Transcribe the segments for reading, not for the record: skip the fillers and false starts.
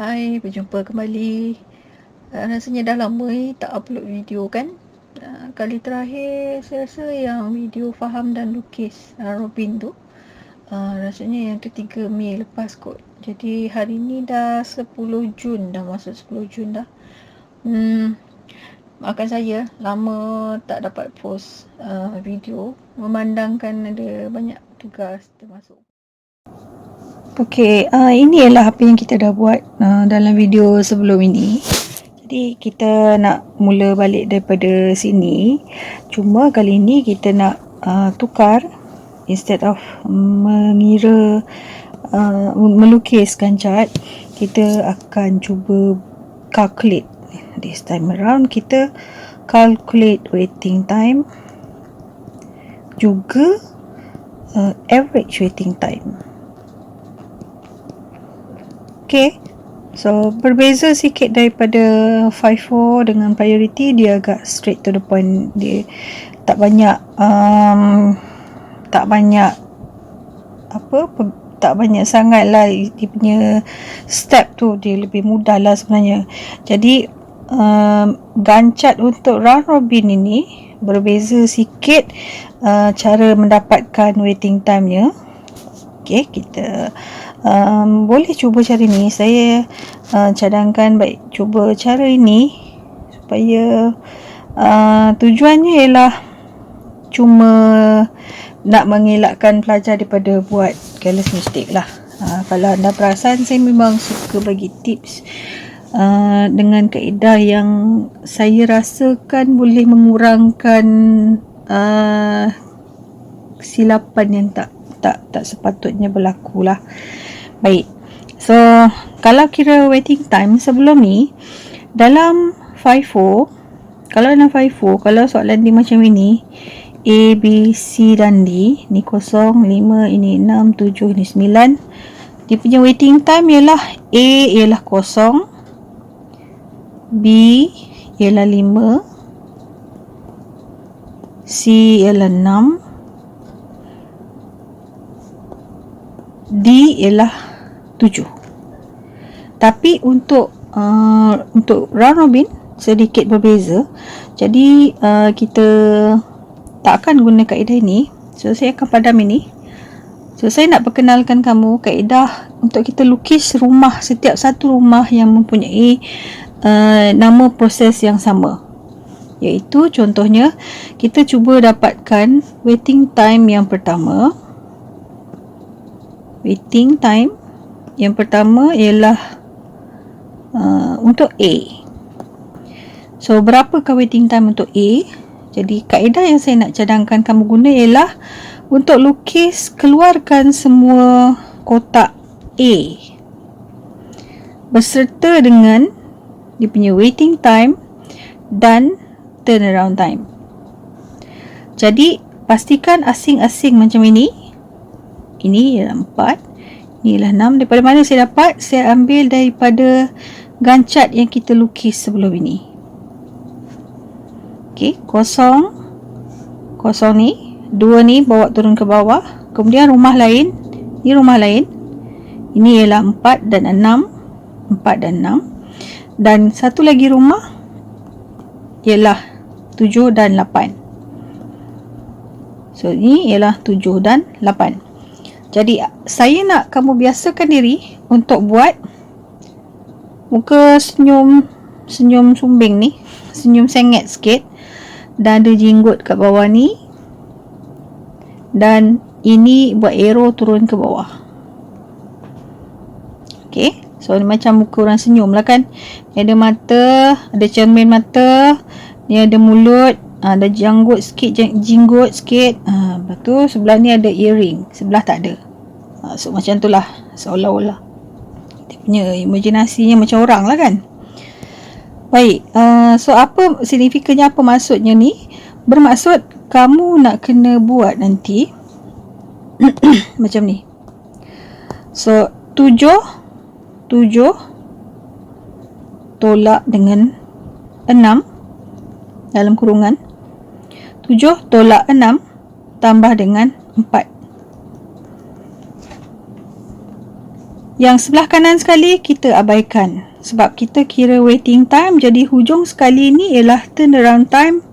Hai, berjumpa kembali. Rasanya dah lama tak upload video kan. Kali terakhir saya rasa yang video Faham dan Lukis Robin tu. Rasanya yang ketiga Mei lepas kot. Jadi hari ni dah 10 Jun, dah masuk 10 Jun dah. Maafkan saya lama tak dapat post video, memandangkan ada banyak tugas termasuk. Okey, ini ialah apa yang kita dah buat dalam video sebelum ini. Jadi kita nak mula balik daripada sini. Cuma kali ini kita nak tukar, instead of melukiskan chart, kita akan cuba calculate. This time around kita calculate waiting time, juga average waiting time. Okay, so berbeza sikit daripada 5-4 dengan priority. Dia agak straight to the point. Dia tak banyak tak banyak sangat lah dia punya step tu. Dia lebih mudah lah sebenarnya. Jadi gancat untuk round robin ini berbeza sikit cara mendapatkan waiting time nya. Okay, kita boleh cuba cara ni. Saya cadangkan baik cuba cara ini supaya tujuannya ialah cuma nak mengelakkan pelajar daripada buat careless mistake lah. Kalau anda perasan, saya memang suka bagi tips dengan kaedah yang saya rasakan boleh mengurangkan kesilapan yang tak sepatutnya berlaku lah. Baik, so kalau kira waiting time sebelum ni dalam 5-4, kalau soalan dia macam ini, A, B, C dan D, ni 0, 5, ini 6, 7, ini 9, dia punya waiting time ialah A ialah 0, B ialah 5, C ialah 6, D ialah 7. Tapi untuk round robin sedikit berbeza. Jadi kita tak akan guna kaedah ini. So saya akan padam ini. So saya nak perkenalkan kamu kaedah untuk kita lukis rumah, setiap satu rumah yang mempunyai nama proses yang sama. Iaitu contohnya kita cuba dapatkan waiting time yang pertama. Waiting time yang pertama ialah untuk A. So berapakah waiting time untuk A? Jadi kaedah yang saya nak cadangkan kamu guna ialah untuk lukis, keluarkan semua kotak A beserta dengan dia punya waiting time dan turnaround time. Jadi pastikan asing-asing macam ini. Ini ialah 4, ini ialah 6. Daripada mana saya dapat? Saya ambil daripada gancat yang kita lukis sebelum ini. Okey, 0 ni, 2 ni bawa turun ke bawah. Kemudian rumah lain, ini rumah lain. Ini ialah 4 dan 6. 4 dan 6. Dan satu lagi rumah ialah 7 dan 8. So ini ialah 7 dan 8. Jadi saya nak kamu biasakan diri untuk buat muka senyum sumbing ni, senyum sengit sikit, dan ada jinggut kat bawah ni, dan ini buat arrow turun ke bawah. Okay, so ni macam muka orang senyum lah kan. Ni ada mata, ada cermin mata, ni ada mulut, ada janggut sikit, jinggut sikit. Lepas tu sebelah ni ada earring, sebelah tak ada. So macam tu lah, seolah-olah dia punya imajinasinya macam orang lah kan. Baik, so apa signifikannya, apa maksudnya ni? Bermaksud kamu nak kena buat nanti macam ni. So 7 tolak dengan 6 dalam kurungan. 7 tolak 6 tambah dengan 4. Yang sebelah kanan sekali kita abaikan sebab kita kira waiting time, jadi hujung sekali ni ialah turnaround time,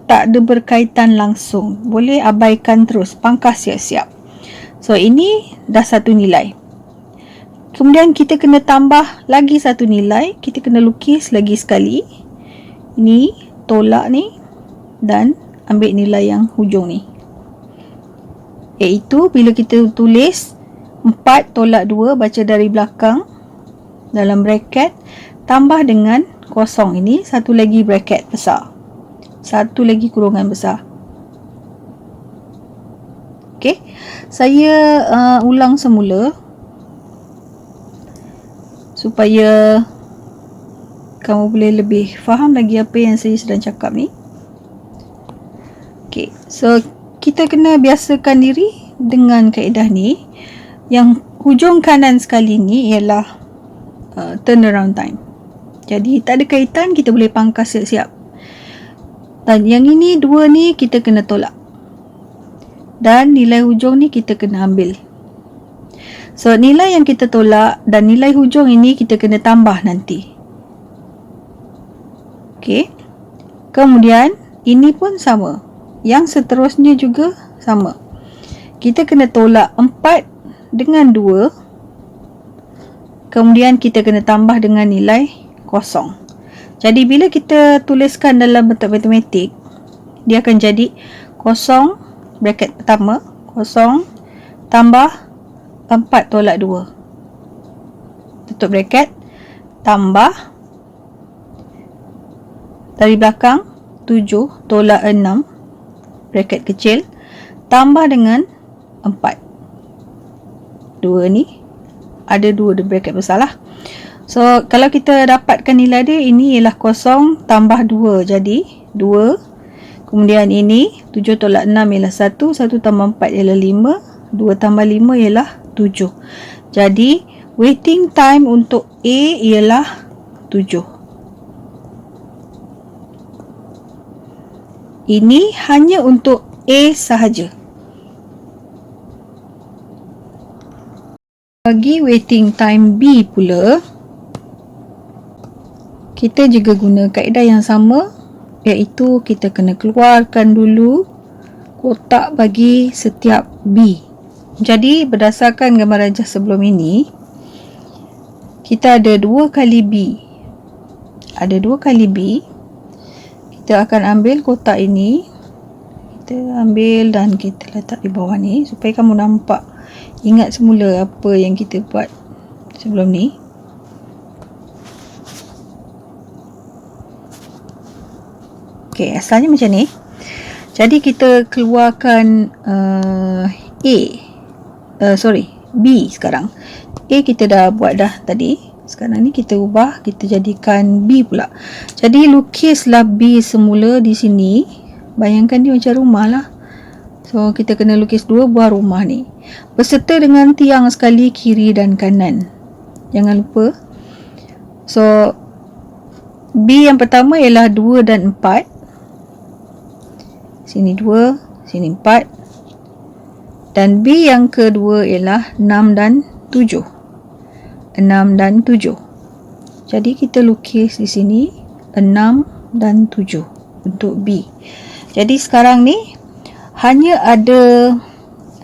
tak ada berkaitan langsung. Boleh abaikan terus, pangkas siap-siap. So ini dah satu nilai. Kemudian kita kena tambah lagi satu nilai, kita kena lukis lagi sekali. Ini tolak ni dan ambil nilai yang hujung ni. Iaitu bila kita tulis 4 tolak 2, baca dari belakang dalam bracket, tambah dengan kosong ini, satu lagi bracket besar, satu lagi kurungan besar. Okey, saya ulang semula supaya kamu boleh lebih faham lagi apa yang saya sedang cakap ni. Okey, so kita kena biasakan diri dengan kaedah ni. Yang hujung kanan sekali ni ialah turnaround time. Jadi tak ada kaitan, kita boleh pangkas siap-siap. Dan yang ini dua ni kita kena tolak. Dan nilai hujung ni kita kena ambil. So nilai yang kita tolak dan nilai hujung ini kita kena tambah nanti. Okey. Kemudian ini pun sama. Yang seterusnya juga sama. Kita kena tolak 4 dengan 2. Kemudian kita kena tambah dengan nilai kosong. Jadi bila kita tuliskan dalam bentuk matematik, dia akan jadi kosong, bracket pertama, kosong, tambah 4 tolak 2. Tutup bracket, tambah dari belakang 7 tolak 6, bracket kecil, tambah dengan 4. 2 ni ada 2 bracket besar lah. So kalau kita dapatkan nilai dia, ini ialah kosong tambah 2, jadi 2. Kemudian ini 7 tolak 6 ialah 1, 1 tambah 4 ialah 5, 2 tambah 5 ialah 7. Jadi waiting time untuk A ialah 7. Ini hanya untuk A sahaja. Bagi waiting time B pula, kita juga guna kaedah yang sama, iaitu kita kena keluarkan dulu kotak bagi setiap B. Jadi berdasarkan gambar rajah sebelum ini, kita ada 2 kali B. Ada 2 kali B. Kita akan ambil kotak ini, kita ambil dan kita letak di bawah ni supaya kamu nampak, ingat semula apa yang kita buat sebelum ni. Okey, asalnya macam ni. Jadi kita keluarkan B sekarang. A kita dah buat dah tadi. Sekarang ni kita ubah, kita jadikan B pula. Jadi lukislah B semula di sini. Bayangkan dia macam rumah lah. So kita kena lukis 2 buah rumah ni, berserta dengan tiang sekali kiri dan kanan. Jangan lupa. So B yang pertama ialah 2 dan 4. Sini 2, sini 4. Dan B yang kedua ialah 6 dan 7. 6 dan 7. Jadi kita lukis di sini 6 dan 7 untuk B. Jadi sekarang ni hanya ada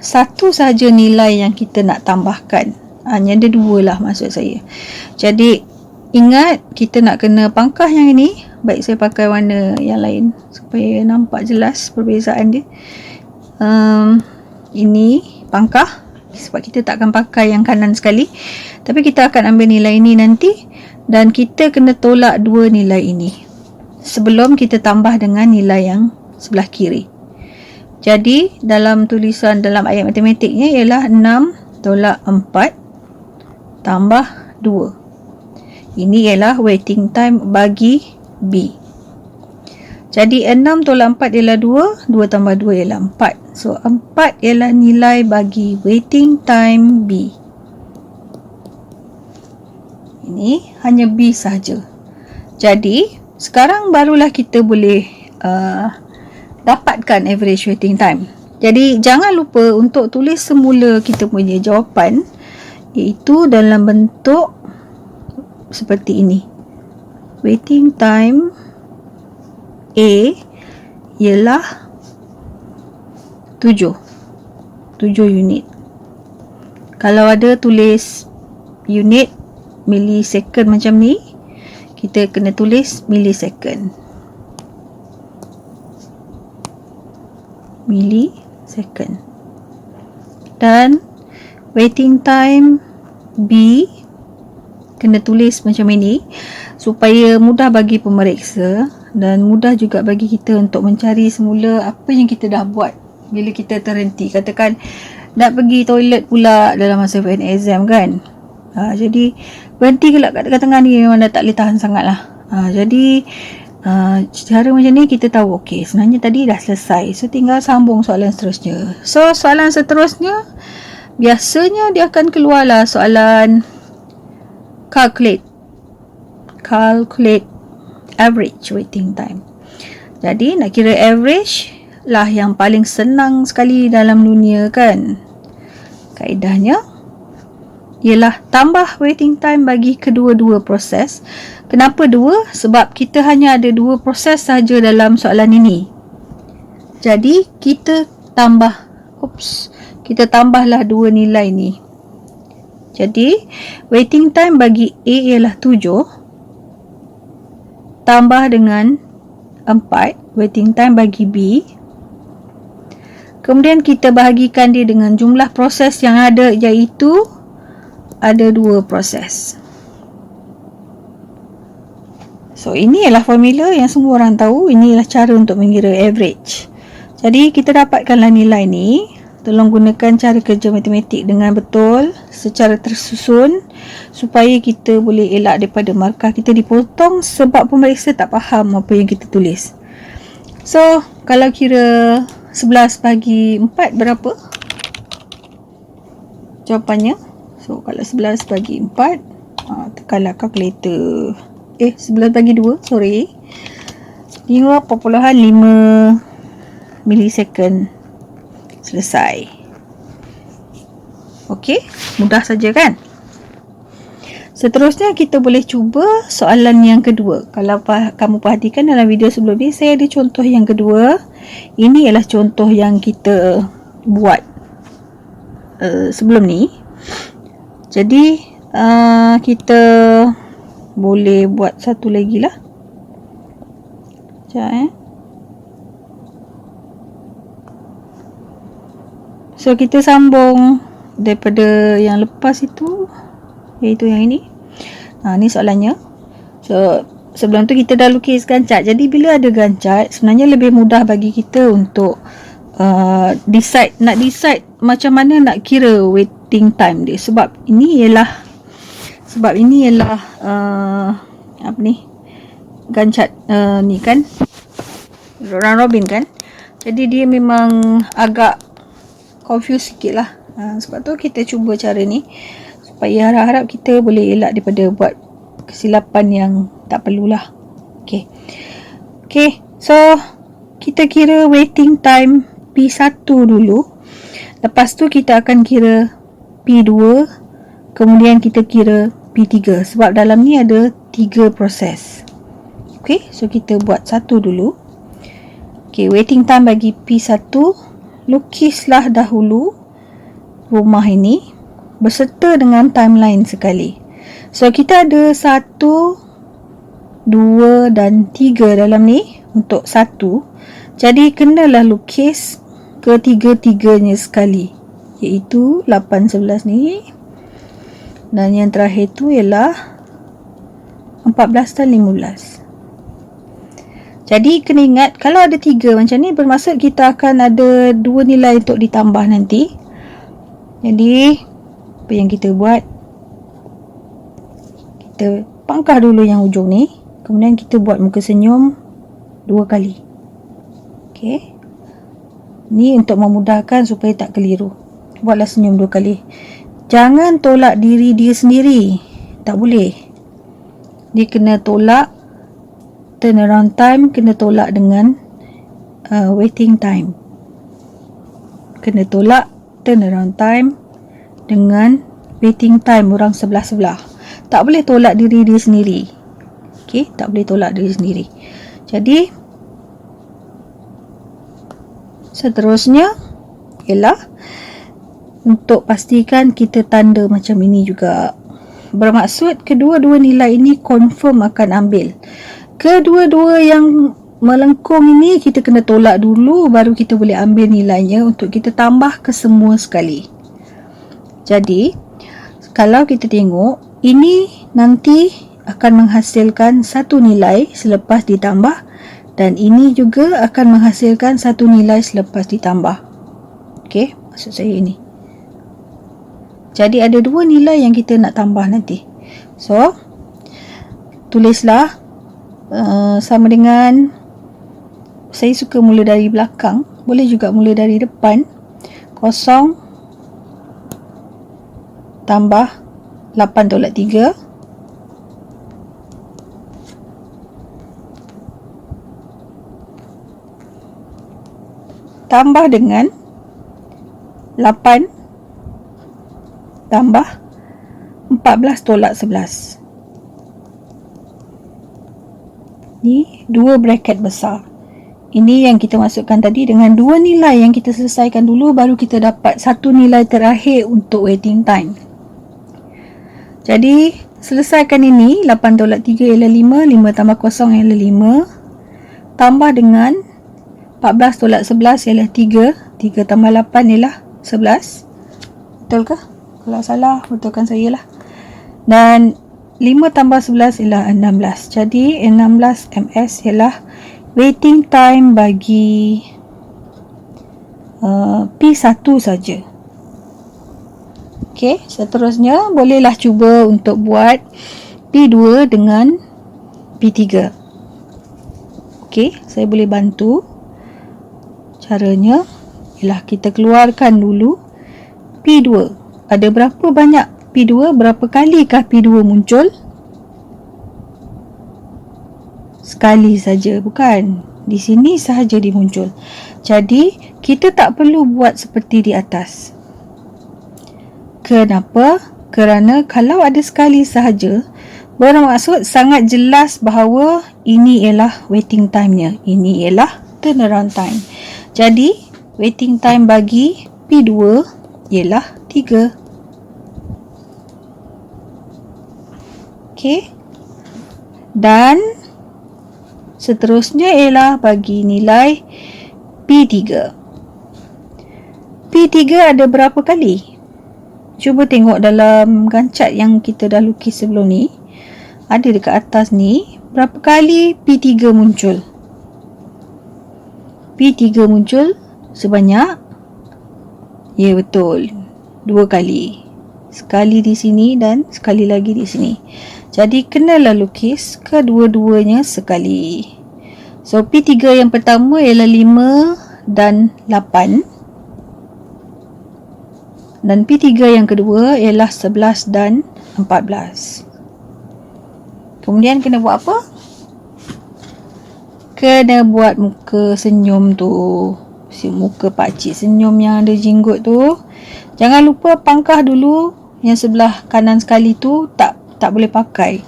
satu sahaja nilai yang kita nak tambahkan. Hanya ada 2 lah maksud saya. Jadi ingat, kita nak kena pangkah yang ini. Baik, saya pakai warna yang lain supaya nampak jelas perbezaan dia. Ini pangkah, sebab kita tak akan pakai yang kanan sekali, tapi kita akan ambil nilai ini nanti. Dan kita kena tolak 2 nilai ini sebelum kita tambah dengan nilai yang sebelah kiri. Jadi dalam tulisan dalam ayat matematiknya ialah 6 tolak 4 tambah 2. Ini ialah waiting time bagi B. Jadi 6 tolak 4 ialah 2, 2 tambah 2 ialah 4. So 4 ialah nilai bagi waiting time B. Ini hanya B sahaja. Jadi sekarang barulah kita boleh dapatkan average waiting time. Jadi jangan lupa untuk tulis semula kita punya jawapan iaitu dalam bentuk seperti ini. Waiting time A ialah 7 unit. Kalau ada tulis unit millisecond macam ni, kita kena tulis millisecond. Dan waiting time B kena tulis macam ini supaya mudah bagi pemeriksa dan mudah juga bagi kita untuk mencari semula apa yang kita dah buat bila kita terhenti. Katakan nak pergi toilet pula dalam masa final exam kan. Jadi berhenti kelak kat tengah-tengah ni memang dah tak boleh tahan sangat lah. Jadi cara macam ni kita tahu okey, sebenarnya tadi dah selesai, so tinggal sambung soalan seterusnya. So soalan seterusnya biasanya dia akan keluarlah soalan calculate average waiting time. Jadi nak kira average lah yang paling senang sekali dalam dunia kan. Kaedahnya ialah tambah waiting time bagi kedua-dua proses. Kenapa dua? Sebab kita hanya ada dua proses sahaja dalam soalan ini. Jadi kita tambahlah dua nilai ni. Jadi waiting time bagi A ialah 7 tambah dengan 4 waiting time bagi B. Kemudian kita bahagikan dia dengan jumlah proses yang ada, iaitu ada dua proses. So ini ialah formula yang semua orang tahu. Ini ialah cara untuk mengira average. Jadi kita dapatkanlah nilai ni. Tolong gunakan cara kerja matematik dengan betul secara tersusun supaya kita boleh elak daripada markah kita dipotong sebab pemeriksa tak faham apa yang kita tulis. So kalau kira 11 bagi 4 berapa? Jawapannya, so kalau 11 bagi 4, tekanlah kalkulator. 11 bagi 2, sorry, 5.5 millisecond. Selesai. Okey, mudah saja kan? Seterusnya kita boleh cuba soalan yang kedua. Kalau kamu perhatikan dalam video sebelum ni, saya ada contoh yang kedua. Ini ialah contoh yang kita buat sebelum ni. Jadi kita boleh buat satu lagi lah. Sekejap So kita sambung daripada yang lepas itu, iaitu yang ini. Ni soalannya. So sebelum tu kita dah lukis gancat. Jadi bila ada gancat, sebenarnya lebih mudah bagi kita untuk nak decide macam mana nak kira waiting time dia. Sebab ini ialah gancat ni kan, round robin kan. Jadi dia memang agak confuse sikit lah. Sebab tu kita cuba cara ni supaya harap-harap kita boleh elak daripada buat kesilapan yang tak perlulah. Okay, so kita kira waiting time P1 dulu. Lepas tu kita akan kira P2, kemudian kita kira P3 sebab dalam ni ada 3 proses. Okay, so kita buat satu dulu. Okay, waiting time bagi P1, lukislah dahulu rumah ini beserta dengan timeline sekali. So kita ada 1, 2 dan 3 dalam ni untuk 1. Jadi kenalah lukis ketiga-tiganya sekali, iaitu 8, 11 ni. Dan yang terakhir tu ialah 14 dan 15. Jadi kena ingat, kalau ada 3 macam ni, bermaksud kita akan ada 2 nilai untuk ditambah nanti. Jadi apa yang kita buat, kita pangkah dulu yang hujung ni, kemudian kita buat muka senyum 2 kali. Okay, ni untuk memudahkan supaya tak keliru. Buatlah senyum 2 kali. Jangan tolak diri dia sendiri, tak boleh. Dia kena tolak turnaround time, kena tolak dengan waiting time. Kena tolak turnaround time dengan waiting time orang sebelah-sebelah. Tak boleh tolak diri dia sendiri. Okey, tak boleh tolak diri sendiri. Jadi seterusnya ialah untuk pastikan kita tanda macam ini juga. Bermaksud kedua-dua nilai ini confirm akan ambil. Kedua-dua yang melengkung ini kita kena tolak dulu, baru kita boleh ambil nilainya untuk kita tambah ke semua sekali. Jadi kalau kita tengok, ini nanti akan menghasilkan satu nilai selepas ditambah, dan ini juga akan menghasilkan satu nilai selepas ditambah. Okey, maksud saya ini. Jadi ada dua nilai yang kita nak tambah nanti. So tulislah sama dengan, saya suka mula dari belakang, boleh juga mula dari depan. 0 tambah 8 tolak 3 tambah dengan 8 tambah 14 tolak 11. Ni dua bracket besar. Ini yang kita masukkan tadi dengan dua nilai yang kita selesaikan dulu, baru kita dapat satu nilai terakhir untuk waiting time. Jadi selesaikan ini. 8 tolak 3 ialah 5, 5 tambah 0 ialah 5, tambah dengan 14 tolak 11 ialah 3, 3 tambah 8 ialah 11. Betul ke? Kalau salah, betulkan saya lah. Dan 5 tambah 11 ialah 16. Jadi 16 ms ialah waiting time bagi P1 saja. Okey, seterusnya bolehlah cuba untuk buat P2 dengan P3. Okey, saya boleh bantu. Caranya ialah kita keluarkan dulu P2. Ada berapa banyak P2? Berapa kalikah P2 muncul? Sekali saja, bukan? Di sini sahaja dia muncul. Jadi kita tak perlu buat seperti di atas. Kenapa? Kerana kalau ada sekali sahaja, bermaksud sangat jelas bahawa ini ialah waiting time-nya. Ini ialah turnaround time. Jadi waiting time bagi P2 ialah 3. Okey. Dan seterusnya ialah bagi nilai P3. P3 ada berapa kali? Cuba tengok dalam gancat yang kita dah lukis sebelum ni. Ada dekat atas ni. Berapa kali P3 muncul? P3 muncul sebanyak, ya betul, 2 kali. Sekali di sini dan sekali lagi di sini. Jadi kenalah lukis kedua-duanya sekali. So P3 yang pertama ialah 5 dan 8. Dan P3 yang kedua ialah 11 dan 14. Kemudian kena buat apa? Kena buat muka senyum tu. Muka pakcik senyum yang ada jenggot tu. Jangan lupa pangkah dulu. Yang sebelah kanan sekali tu tak boleh pakai.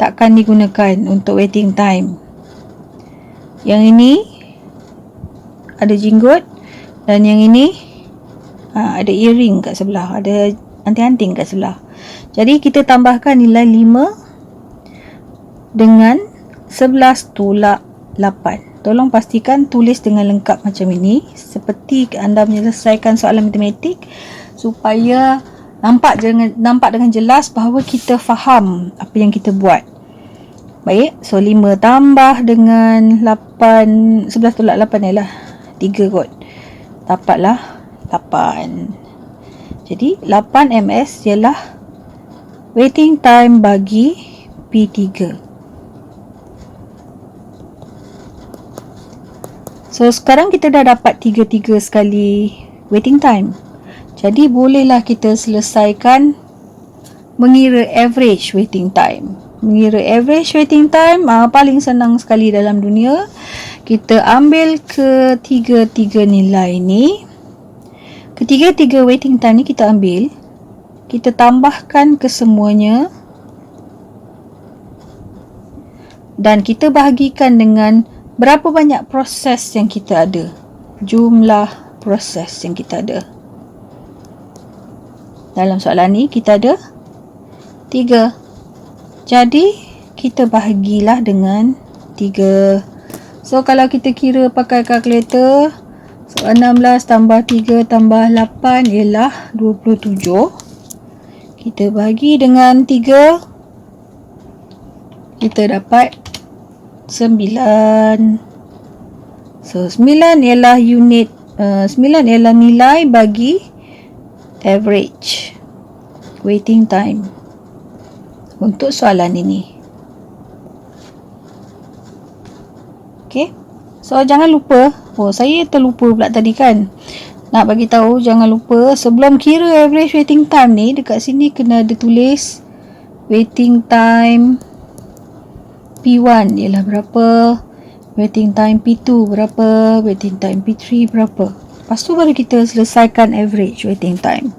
Takkan digunakan untuk waiting time. Yang ini ada jenggot. Dan yang ini ada earring kat sebelah. Ada anting-anting kat sebelah. Jadi kita tambahkan nilai 5 dengan 11 tolak 8. Tolong pastikan tulis dengan lengkap macam ini, seperti anda menyelesaikan soalan matematik, supaya nampak dengan jelas bahawa kita faham apa yang kita buat. Baik, so 5 tambah dengan 8, 11 tolak 8 ialah 3 kot. Dapatlah 8. Jadi 8 ms ialah waiting time bagi P3. So sekarang kita dah dapat 3 sekali waiting time. Jadi bolehlah kita selesaikan mengira average waiting time. Mengira average waiting time paling senang sekali dalam dunia. Kita ambil ketiga-tiga nilai ni. Ketiga-tiga waiting time ni kita ambil. kita tambahkan kesemuanya dan kita bahagikan dengan berapa banyak proses yang kita ada. Jumlah proses yang kita ada. Dalam soalan ni kita ada 3. Jadi kita bahagilah dengan 3. So kalau kita kira pakai kalkulator, so 16 tambah 3 tambah 8 ialah 27. Kita bahagi dengan 3, kita dapat 9. So 9 ialah unit 9 ialah nilai bagi average waiting time untuk soalan ini. Okay, so jangan lupa, saya terlupa pula tadi kan, nak bagi tahu jangan lupa sebelum kira average waiting time ni, dekat sini kena ada tulis waiting time P1 ialah berapa, waiting time P2 berapa, waiting time P3 berapa. Lepas tu baru kita selesaikan average waiting time.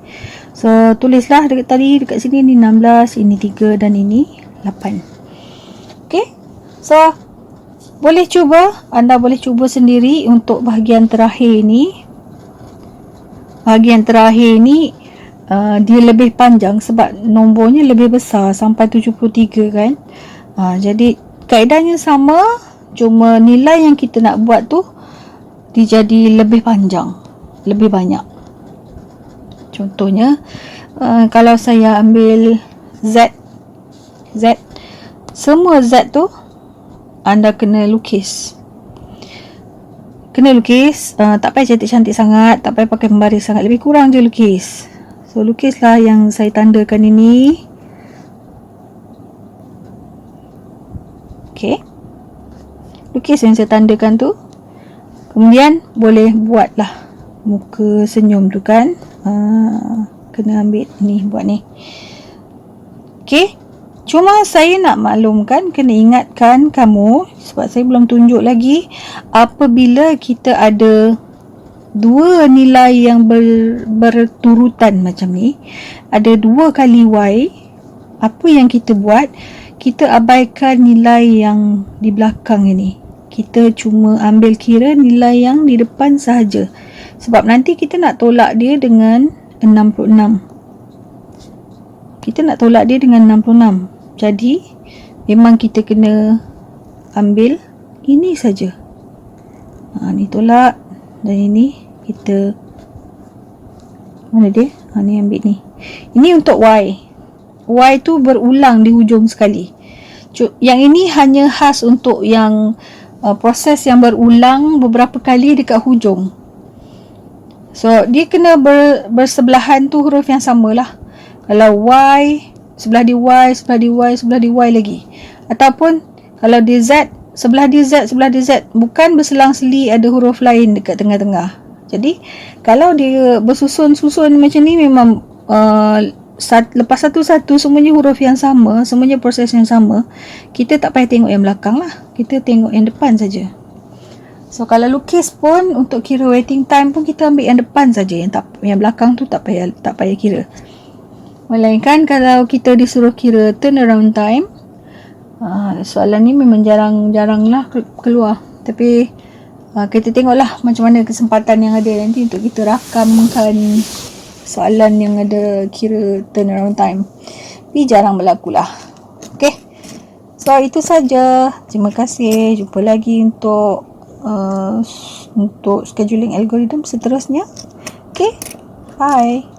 So tulislah dekat sini ni 16, ini 3 dan ini 8. Okay, so anda boleh cuba sendiri untuk bahagian terakhir ni. Bahagian terakhir ni dia lebih panjang sebab nombornya lebih besar sampai 73 kan. Jadi kaedahnya sama, cuma nilai yang kita nak buat tu dia jadi lebih panjang, lebih banyak. Contohnya kalau saya ambil Z, semua Z tu anda kena lukis. Tak payah cantik-cantik sangat, tak payah pakai pembaris sangat, lebih kurang je lukis. So lukislah yang saya tandakan ini. Okay, lukis yang saya tandakan tu. Kemudian boleh buatlah muka senyum tu kan. Kena ambil ni, buat ni. Okay, cuma saya nak maklumkan, kena ingatkan kamu, sebab saya belum tunjuk lagi, apabila kita ada dua nilai yang berturutan macam ni, ada 2 kali Y, apa yang kita buat, kita abaikan nilai yang di belakang ini. Kita cuma ambil kira nilai yang di depan sahaja. Sebab nanti kita nak tolak dia dengan 66. Kita nak tolak dia dengan 66. Jadi, memang kita kena ambil ini saja. Ni tolak. Dan ini kita, mana dia? Ni ambil ni. Ini untuk Y. Y tu berulang di hujung sekali. Yang ini hanya khas untuk yang proses yang berulang beberapa kali dekat hujung. So dia kena bersebelahan tu huruf yang samalah. Kalau Y, sebelah dia Y, sebelah dia Y, sebelah dia Y lagi. Ataupun kalau dia Z, sebelah dia Z, sebelah dia Z. Bukan berselang-seli ada huruf lain dekat tengah-tengah. Jadi kalau dia bersusun-susun macam ni, memang lepas satu-satu semuanya huruf yang sama, semuanya proses yang sama, kita tak payah tengok yang belakang lah, kita tengok yang depan saja. So kalau lukis pun untuk kira waiting time pun kita ambil yang depan saja, yang belakang tu tak payah kira. Melainkan kalau kita disuruh kira turnaround time, soalan ni memang jarang lah keluar, tapi kita tengoklah macam mana kesempatan yang ada nanti untuk kita rakamkan soalan yang ada kira turnaround time. Tapi jarang berlaku lah. Okay, so itu saja. Terima kasih. Jumpa lagi untuk scheduling algorithm seterusnya. Okay, bye.